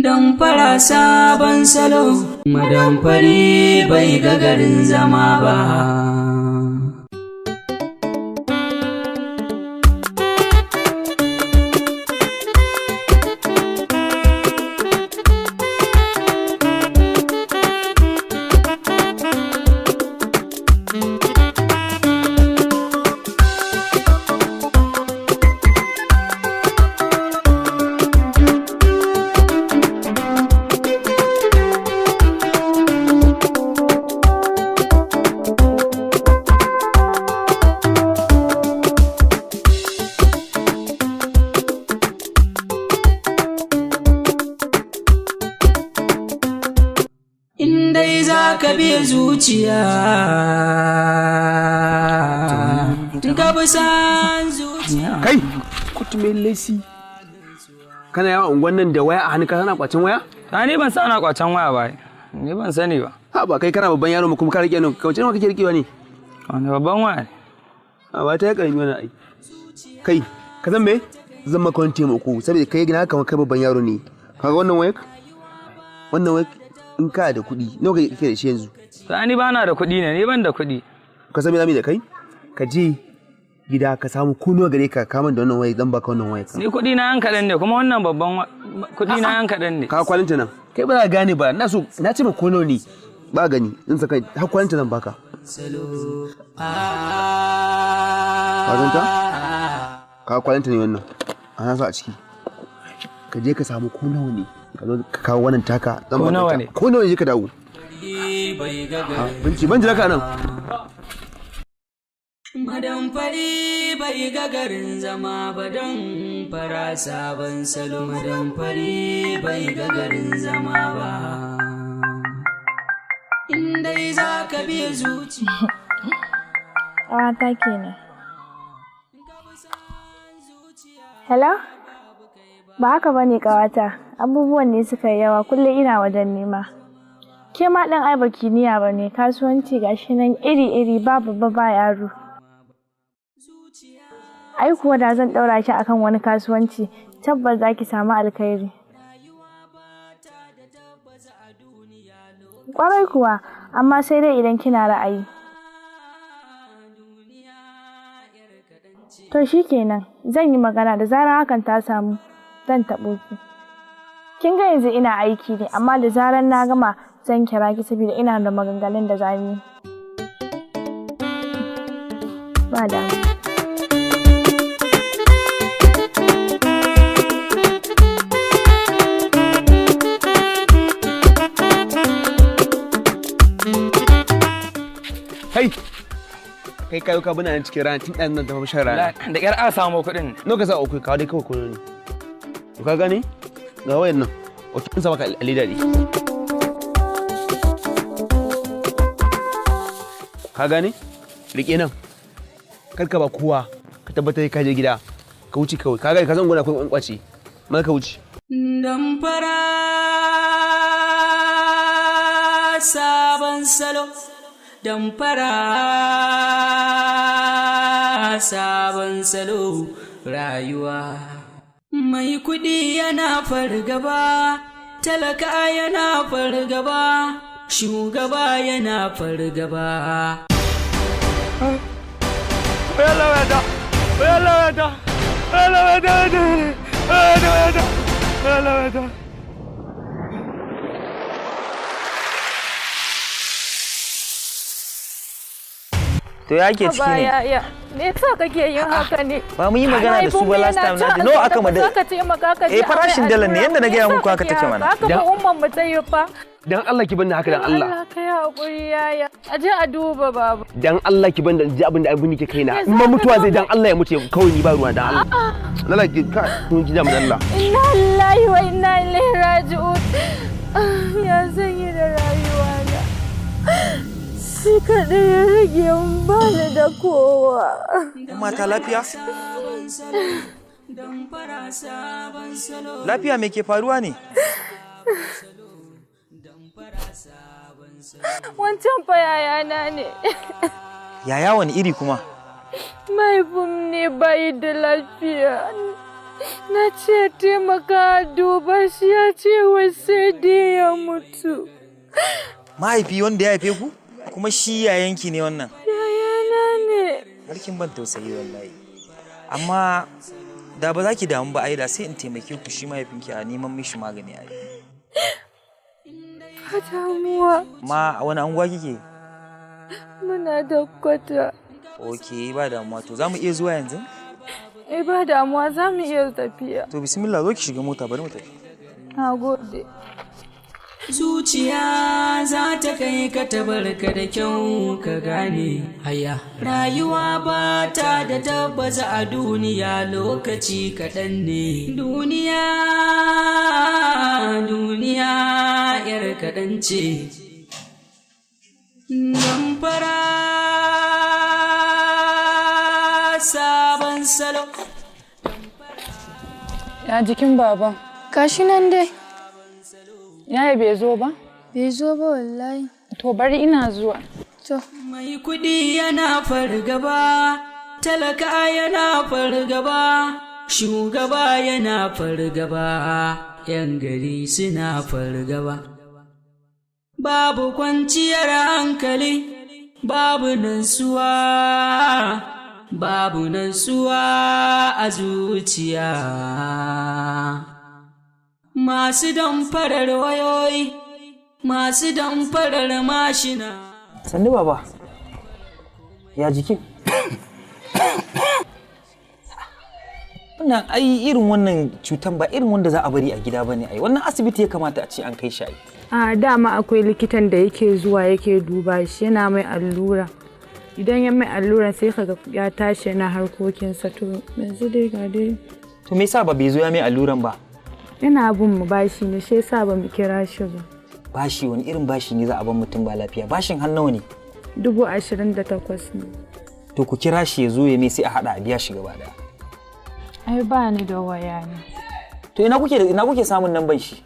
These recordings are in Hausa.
Damfara sabon salo, madamfari bai ga garin zama ba. Indai za ka biya zuciya, ka bi san zuciya. Kai, kutumin lesi. Kana yawa unguwan nan da waya a hannu ka sana kwacin waya? Ta ni ban sa ana kwacin waya ba. Ni ban sani ba. Ha ba kai kana babban yaro mu kuma ka rike nan. Kauce nawa kake rikewa ne? Wani babban waya ne. A ba ta karami wannan ai. Kai, ka san me? Zan maka wani taimako saboda kai gina kamar kai babban yaro ne. Kaga wannan wayar? Wannan wayar in ka da kuɗi, nawa kake da shi yanzu? Ta ni ba na da kuɗi ne, ni ban da kuɗi. Ka san me zamu da kai? Ka je gida ka samu kunuwa gare ka kaman da wannan wayar zan baka wannan wayar. Ni kuɗi na yan kaɗan ne kuma wannan babban kuɗi na yan kaɗan ne. Ka kwalinta nan. Kai ba za ka gane ba, na ce ma kunuwa ne. Ba gani, in saka har kwalinta nan baka. Ka ganta? Ka kwalinta ne wannan. Ana sa a ciki. Ka je ka samu kunuwa ne. Ka zo ka kawo wannan taka zan baka. Kunuwa ne. Kunuwa ne ka dawo. Ban jira ka nan. Madamfari bai ga garin zama ba don fara sabon salo. Madamfari bai ga garin zama ba. Indai za ka biya zuci. Ƙawata kenan. Hello? Ba haka ba ne ƙawata. Abubuwan ne suka yi yawa kullum ina wajen nema. Ke ma ɗan ai baki niya ba ne, kasuwanci gashi nan iri-iri babu ba yaro. Ai kuwa da zan ɗaura ki akan wani kasuwanci, tabbas za ki samu alkhairi. Ƙwarai kuwa, amma sai dai idan kina ra'ayi. To shi kenan, zan yi magana da zarar hakan ta samu, zan taɓo ki. Kin ga yanzu ina aiki ne, amma da zarar na gama zan kira ki saboda ina da maganganun da zamu yi. Ba damu. Kai kayo ka bana cikin rana tun ɗan nan ta fashin rana. Da ƙyar a samu kuɗin. Nawa ka sa uku kawo dai kawai kuno ne. Ka gane? Ga wayan nan. Oke kun sa maka alida ne. Ka gane? Rike nan. Kar ka ba kowa. Ka tabbatar ka je gida. Ka wuce kawai. Ka gane ka san gona akwai kwankwace. Mal ka wuce. Damfara sabon salo. Damfara sabon salo rayuwa. Mai kuɗi yana fargaba, talaka yana fargaba, shugaba yana fargaba. To ya ke ciki ne? Ya. Me yasa kake yin haka ne? Ba mu yi magana da su ba last time na. No aka ma da. Farashin dalar ne yanda na gaya muku haka take mana. Haka ba umman mu tayi fa. Dan Allah ki bani haka dan Allah. Allah kai hakuri yaya. Aje a duba baba. Dan Allah ki bani ji abin da abin ke kaina. In ma mutuwa zai dan Allah ya mutu kawai ni ba ruwa dan Allah. Allah ki ka kun ji da Allah. Inna lillahi wa inna ilaihi raji'un. Ya zanyi da rayuwa na. Shi kaɗai ya rage ba ni da kowa. Mata lafiya? Lafiya me ke faruwa ne? Wancan fa yayana ne. Yaya wani iri kuma? Mahaifin ne bai da lafiya. Na ce taimaka duba shi ya ce wai sai dai ya mutu. Mahaifi wanda ya haife ku? Kuma shi yayanki ne wannan? Yayana ne. Harkin ban tausayi wallahi. Amma da ba za ki damu ba ai da sai in taimake ku shi mahaifinki a neman mishi magani ai. Ba damuwa. Ma a wani anguwa kike? Muna da kwata. Ok, ba damuwa to za mu iya zuwa yanzu? Ba damuwa za mu iya tafiya. To bismillah zo ki shiga mota bari mu tafi. Na gode. Zuciya za ta kai ka tabarka da kyau ka gane haya. Rayuwa ba ta da tabbas a duniya lokaci kaɗan ne. Duniya yar kaɗan ce. Damfara sabon salo. Ya jikin baba? Gashi nan dai. Yaya bai zo ba? Bai zo ba wallahi. To bari ina zuwa. To. Mai kuɗi yana fargaba, talaka yana fargaba, shugaba yana fargaba, 'yan gari suna fargaba. Babu kwanciyar hankali, babu nutsuwa a zuciya. Masu damfarar wayoyi, masu damfarar mashina. Sannu baba, ya jikin? Wannan ai irin wannan cutan ba irin wanda za a bari a gida bane ai. Wannan asibiti ya kamata a ce an kai shi ai. A dama akwai likitan da yake zuwa yake duba shi yana mai allura. Idan ya mai allura sai kaga ya tashi yana harkokinsa to yanzu dai ga dai. To me yasa ba bai zo ya mai alluran ba? Yana bin mu bashi ne shi yasa ba mu kira shi ba. Bashi wani irin bashi ne za a bar mutum ba lafiya? Bashin har nawa ne? 28,000 ne. To ku kira shi ya zo ya mai sai a hada a biya shi gaba daya. Ai ba ni da waya ne. To ina kuke samun namban shi?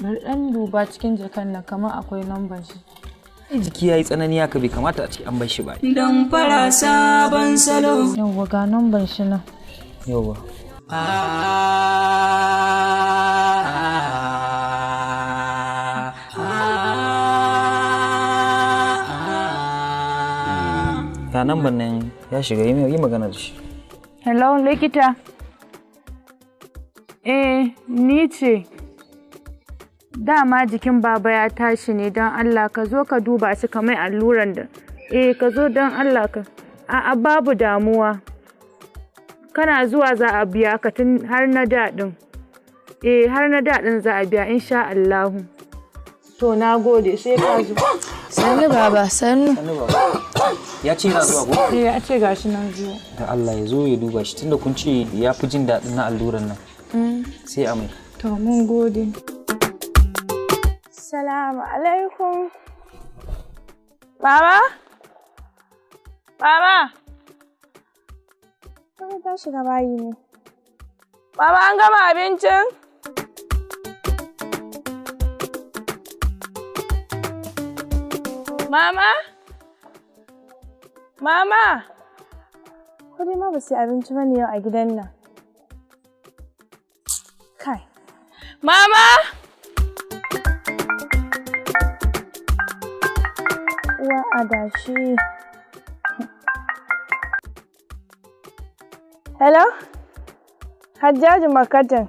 Bari dan duba cikin jakan nan kamar akwai namban shi. Ai jiki yayi tsanani haka bai kamata a ce an bar shi ba. Dan fara sabon salo. Yawwa ga namban shi nan. Yawwa. Ga namban nan ya shiga yi magana da shi. Hello likita. Ni ce. Dama jikin baba ya tashi ne don Allah ka zo ka duba shi kamar alluran da. Ka zo don Allah ka. A'a babu damuwa. Kana zuwa za a biya ka tun har na daɗin. Har na daɗin za a biya insha Allahu. To na gode sai ka zo. Sannu baba, sannu. Sannu baba. Ya ce yana zuwa ko? Ya ce gashi nan zuwa. Da Allah ya zo ya duba shi tunda kun ce ya fi jin daɗin na alluran nan. Sai a mai. To mun gode. Assalamu alaikum. Baba? Baba? Wani ta shiga bayi ne. Baba an gama abincin? Mama? Mama? Kudi ma ba su yi abinci bane yau a gidan nan. Kai. Mama? Uwa adashi. Hello? Hajjaju Makatan.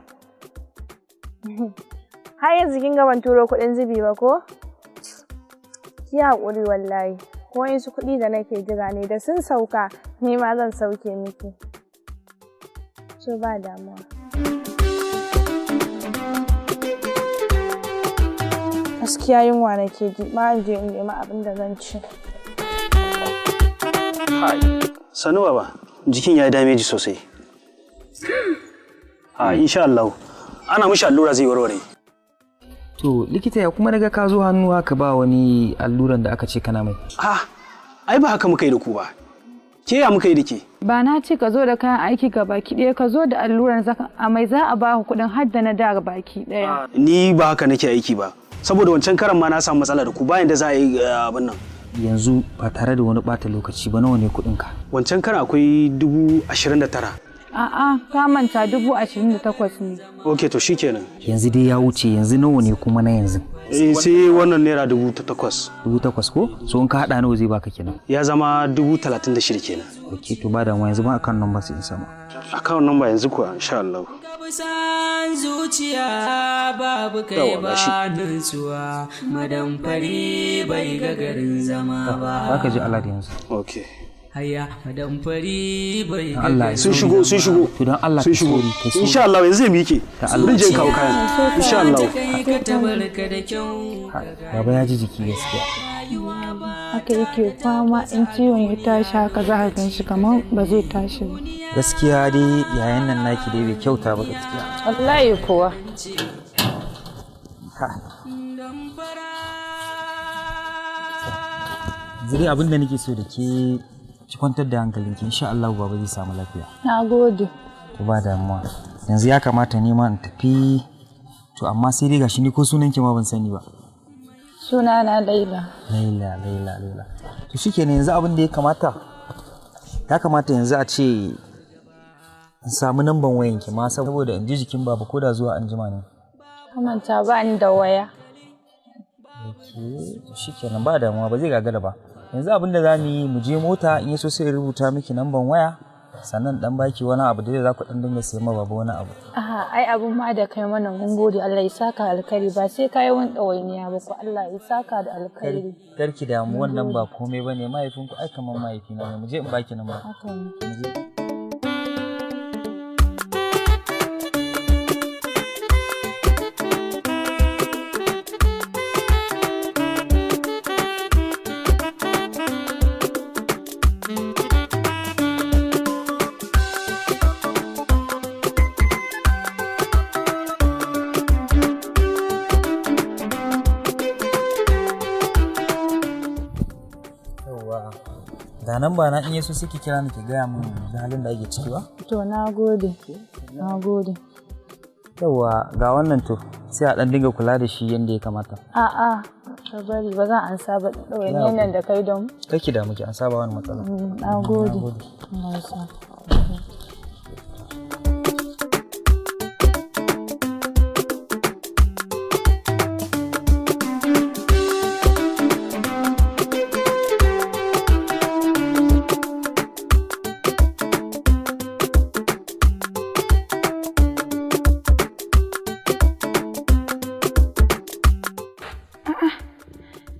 Har yanzu kin ga ban turo kuɗin zubi ba ko? Ki haƙuri wallahi. Ko su kuɗi da nake jira ne da sun sauka ni ma zan sauke miki. So ba damuwa. Gaskiya yunwa nake ji, ma in je in nemi abin da zan ci. Sanu baba, jikin ya yi dameji sosai. Insha Allah, ana mishi allura zai warware. To likita ya kuma daga ka zo hannu haka ba wani alluran da aka ce kana mai. Ai ba haka muka yi da ku ba. Ke ya muka yi da ke? Ba na ce ka zo da kayan aiki ga baki ɗaya ka zo da alluran zaka amai za a ba ku kuɗin har da na da ga baki ɗaya. Ni ba haka nake aiki ba. Saboda wancan karan ma na samu matsala da ku bayan da za a yi abin nan. Yanzu ba tare da wani ɓata lokaci ba nawa ne kuɗinka? Wancan karan akwai 29,000 A'a, ka manta 28,000 ne. Ok, to shikenan. Yanzu dai ya wuce, yanzu nawa ne kuma na yanzu? Sai wannan naira 8,000. 8,000 ko? So in ka haɗa nawa zai baka kenan? Ya zama 36,000 kenan. Ok, to ba da mu yanzu ba akan number sai in sama. Akan number yanzu kuwa insha Allah. San zuciya babu kai ba nutsuwa madan fari bai ga garin zama ba. Za ka ji Allah da yanzu. Ok. Haya madan fari bai ga Allah sun shigo. To don Allah sun shigo. Insha Allah yanzu zai mike. Mun je kawo kayan. Insha Allah. Baba ya ji jiki gaskiya. Haka yake fama in ciwon ya tashi haka za ka gan shi kamar ba zai tashi ba. Gaskiya dai yayan nan naki dai bai kyauta ba gaskiya. Wallahi kuwa. Zuri abin da nake so da ke ki kwantar da hankalinki insha Allah baba zai samu lafiya. Na gode. To ba damuwa. Yanzu ya kamata ni ma in tafi to amma sai dai gashi ni ko sunan ki ma ban sani ba. Suna na Laila. Laila. To shikenan yanzu abin da ya kamata yanzu a ce in samu namban wayanki ma saboda in ji jikin baba ko da zuwa anjima ne. Kamanta ba ni da waya. Okay, to shikenan ba damuwa ba zai gagara ba. Yanzu abin da zamu yi mu je mota in yaso sai rubuta miki namban waya sannan dan baki wani abu da za ku dan dinga sayi ma baba wani abu. Aha, ai abun ma da kai mana mun gode Allah ya saka alkhairi ba sai kai wani dawainiya ba ko Allah ya saka da alkhairi. Karki damu wannan ba komai bane mahaifinku ai kaman mahaifina ne mu je in baki namba. Haka ne. Da nan ba na in yaso sai ki kira ni ki gaya min halin da ake ciki ba? To na gode. Yawwa ga wannan to sai a dan dinga kula da shi yanda ya kamata. A'a, ka bari ba zan an saba ɗawainiyar nan da kai don. Kake da muke an saba wani matsala. Na gode. Allah ya sa.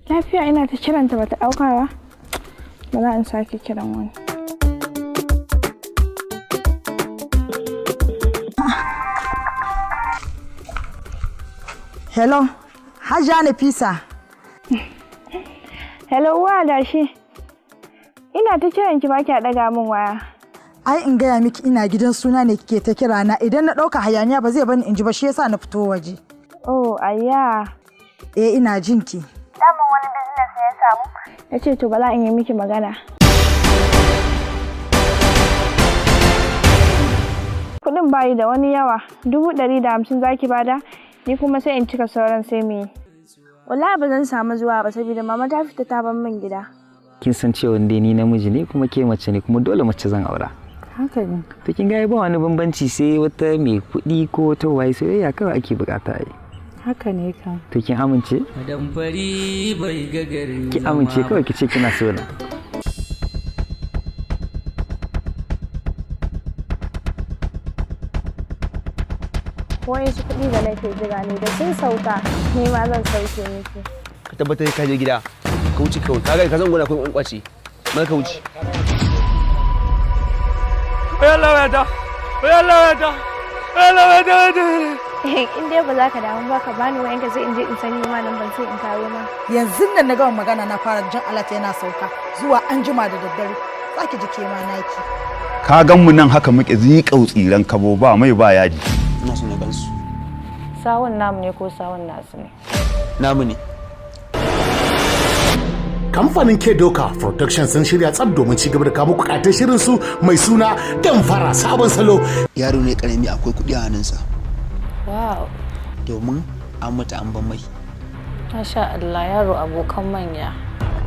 Lafiya ina ta kiranta bata ɗauka ba. Ba za in sake kiran wani. Hello, Hajiya Nafisa. Hello, wa da shi. Ina ta kiran ki ba ki ɗaga min waya. Ai in gaya miki ina gidan suna ne kike ta kira na idan na ɗauka hayaniya ba zai bani in ji ba shi yasa na fito waje. Oh, ayya. Ina jinki. Daman wani business ne ya samu. Ya ce to bala in yi miki magana. Kuɗin bayi da wani yawa, 150 zaki bada, ni kuma sai in cika sauran sai mu yi. Wallahi ba zan samu zuwa ba saboda mama ta fita ta ban min gida. Kin san cewa dai ni namiji ne kuma ke mace ne kuma dole mace zan aura. Haka ne. To kin ga ba wani bambanci sai wata mai kuɗi ko wata waye soyayya kawai ake bukata ai. Haka ne kan. To kin amince? Madan fari bai ga garin Ki amince kawai ki ce kina so na. Wai su kuɗi da nake jira ne da sun sauka ni ma zan sauke miki. Ka tabbatar ka je gida. Ka wuce kawai. Ka ga ka zan gona akwai kwankwace. Mai ka wuce. In dai ba za ka damu ba ka bani wayanka sai in je in sani ma nan ban sai in kawo ma. Yanzu nan na gama magana na fara jin alat yana sauka zuwa anjima da daddare. Zaki ji ke ma naki. Ka gan mu nan haka muke zikau tsiran kabo ba mai ba yaji. Ina so na gansu. Sawun namu ne ko sawun nasu ne? Namu ne. Kamfanin Kedoka Production sun shirya tsab domin ci gaba da kawo muku katin shirin su mai suna Damfara sabon salo. Yaro ne karami akwai kuɗi a hannunsa. Wow. Domin an mata an ban mai. Masha Allah yaro abokan manya.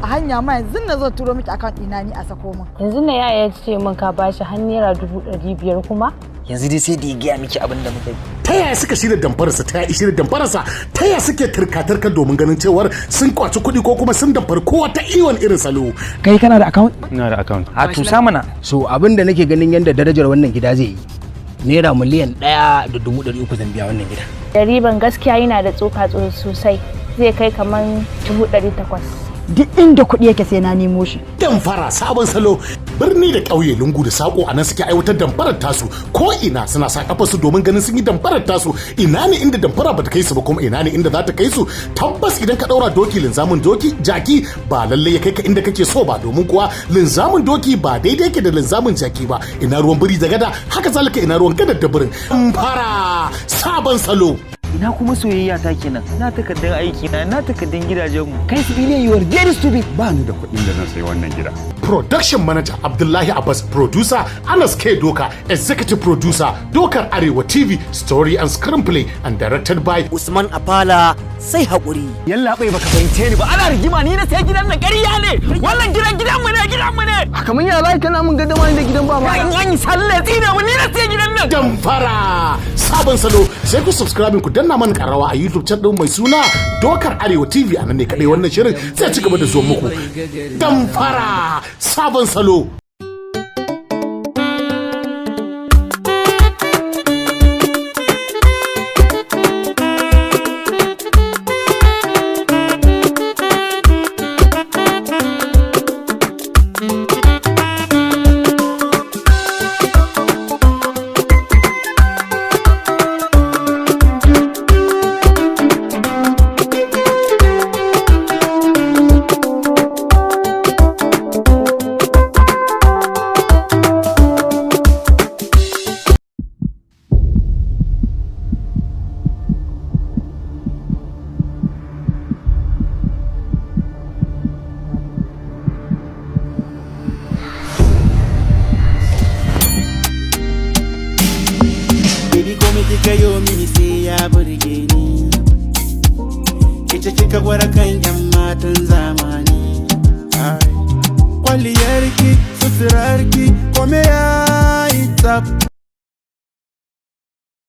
a hanya ma yanzu na zo turo miki account ɗina ni a sako min. Yanzu na yaya ce min ka bashi har naira 500 kuma? Yanzu dai sai da ya gaya miki abin da muka yi. Ta yaya suka shirya damfararsa ta yaya shirya damfararsa ta yaya suke turka-turka domin ganin cewar sun kwaci kuɗi ko kuma sun damfar kowa ta iwon irin salo. Kai kana da account? Ina da account. A tusa mana. So abin da nake ganin yadda darajar wannan gida zai yi. Naira miliyan 1.300 zan biya wannan gida. Da riban gaskiya yana da tsoka sosai. Zai kai kaman 800. Duk inda kuɗi yake sai na nemo shi. Damfara sabon salo birni da ƙauye lungu da sako a nan suke aiwatar damfarar tasu ko ina suna sa kafa su domin ganin sun yi damfarar tasu. Ina ne inda damfara bata kai su ba kuma ina ne inda za ta kai su. Tabbas idan ka ɗaura doki linzamin doki jaki ba lalle ya kai ka inda kake so ba domin kuwa linzamin doki ba daidai yake da linzamin jaki ba. Ina ruwan biri da gada haka zalika ina ruwan gadar da birin. Damfara sabon salo. Ina kuma soyayya ta kenan. Na takardun aiki na takardun gidajen mu. Kai civilian you are very stupid. Ba ni da kuɗin da zan sayi wannan gida. Production manager Abdullahi Abbas, producer Anas K Doka, executive producer Dokar Arewa TV, story and screenplay and directed by Usman Afala. Sai haƙuri. Yalla bai baka fahimce ni ba. Ana rigima ni na sai gidan nan ƙarya ne. Wannan gidan mu ne. Haka mun ya lai kana mun gaddama ni da gidan baba. An yi salle tsina mun ni na sai gidan nan. Damfara sabon salo sai ku subscribe ku danna mana karawa a YouTube channel mai suna Dokar Arewa TV a nan ne kadai wannan shirin sai ci gaba da zuwa muku. Damfara sabon salo. Gayo mini sai ya burge ni, ita kika gwada kan 'yan matan zamani. Kwalliyarki, suturarki, kome ya yi tsaf.